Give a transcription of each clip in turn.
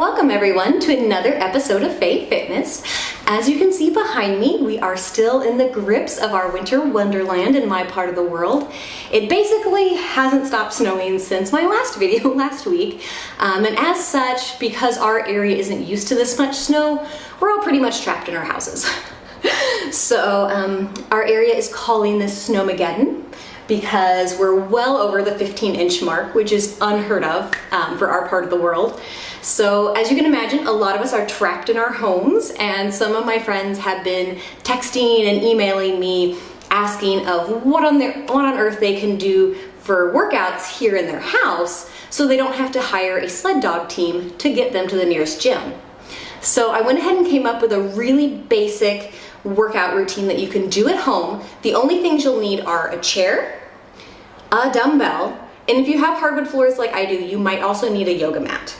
welcome everyone to another episode of Fey Fitness. As you can see behind me, we are still in the grips of our winter wonderland in my part of the world. It basically hasn't stopped snowing since my last video last week. And as such, because our area isn't used to this much snow, we're all pretty much trapped in our houses. So our area is calling this Snowmageddon because we're well over the 15-inch mark, which is unheard of for our part of the world. So as you can imagine, a lot of us are trapped in our homes, and some of my friends have been texting and emailing me asking of what on earth they can do for workouts here in their house so they don't have to hire a sled dog team to get them to the nearest gym. So I went ahead and came up with a really basic workout routine that you can do at home. The only things you'll need are a chair, a dumbbell, and if you have hardwood floors like I do, you might also need a yoga mat.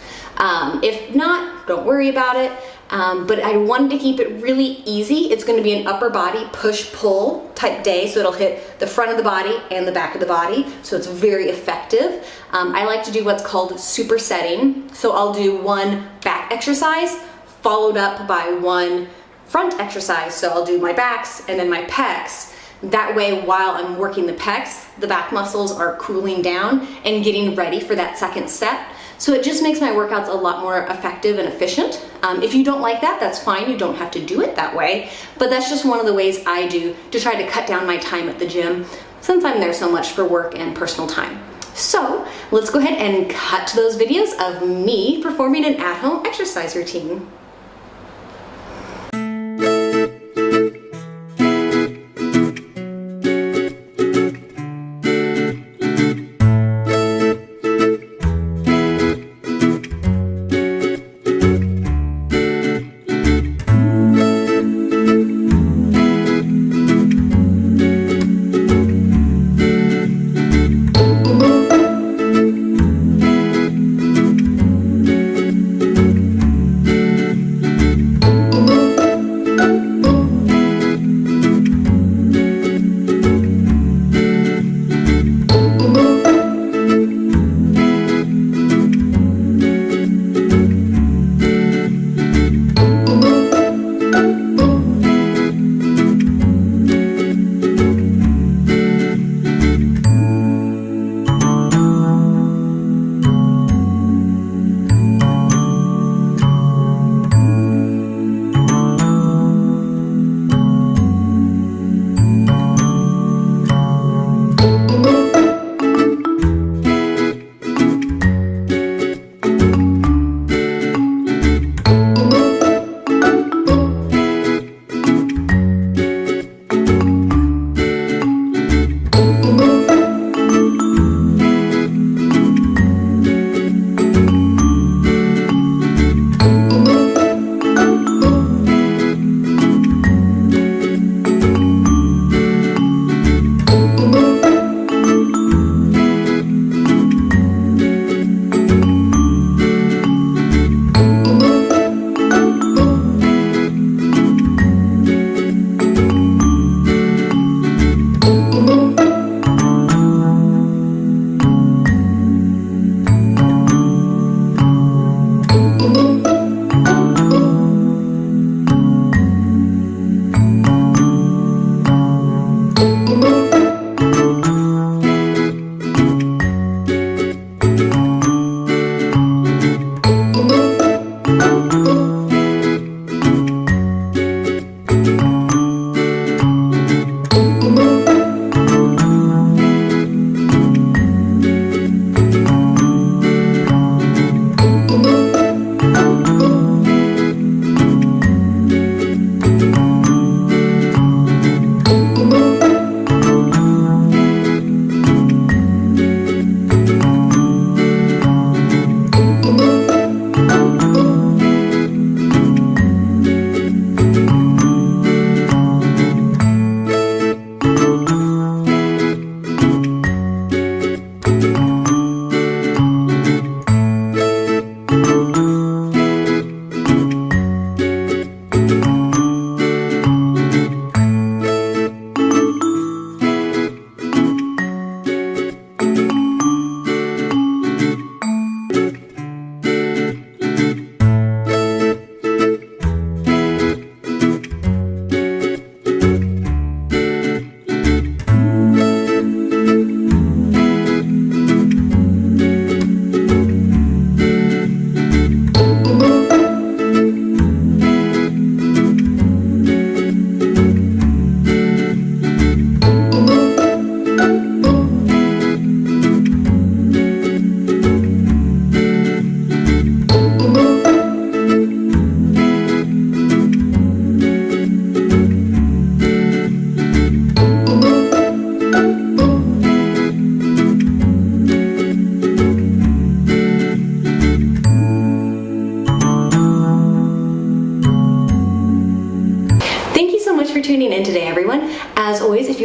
If not, don't worry about it. But I wanted to keep it really easy. It's going to be an upper body push-pull type day, so it'll hit the front of the body and the back of the body, so it's very effective. I like to do what's called supersetting, so I'll do one back exercise followed up by one front exercise. So I'll do my backs and then my pecs. That way, while I'm working the pecs, the back muscles are cooling down and getting ready for that second set. So it just makes my workouts a lot more effective and efficient. If you don't like that, that's fine. You don't have to do it that way. But that's just one of the ways I do to try to cut down my time at the gym, since I'm there so much for work and personal time. So let's go ahead and cut to those videos of me performing an at-home exercise routine.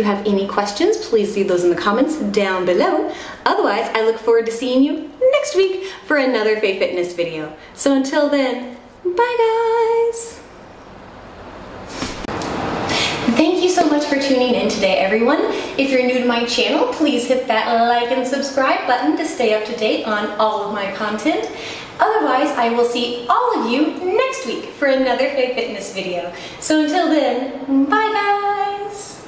have any questions, please leave those in the comments down below. Otherwise, I look forward to seeing you next week for another Fey Fitness video. So until then, bye guys! Thank you so much for tuning in today, everyone. If you're new to my channel, please hit that like and subscribe button to stay up to date on all of my content. Otherwise, I will see all of you next week for another Fey Fitness video. So until then, bye guys!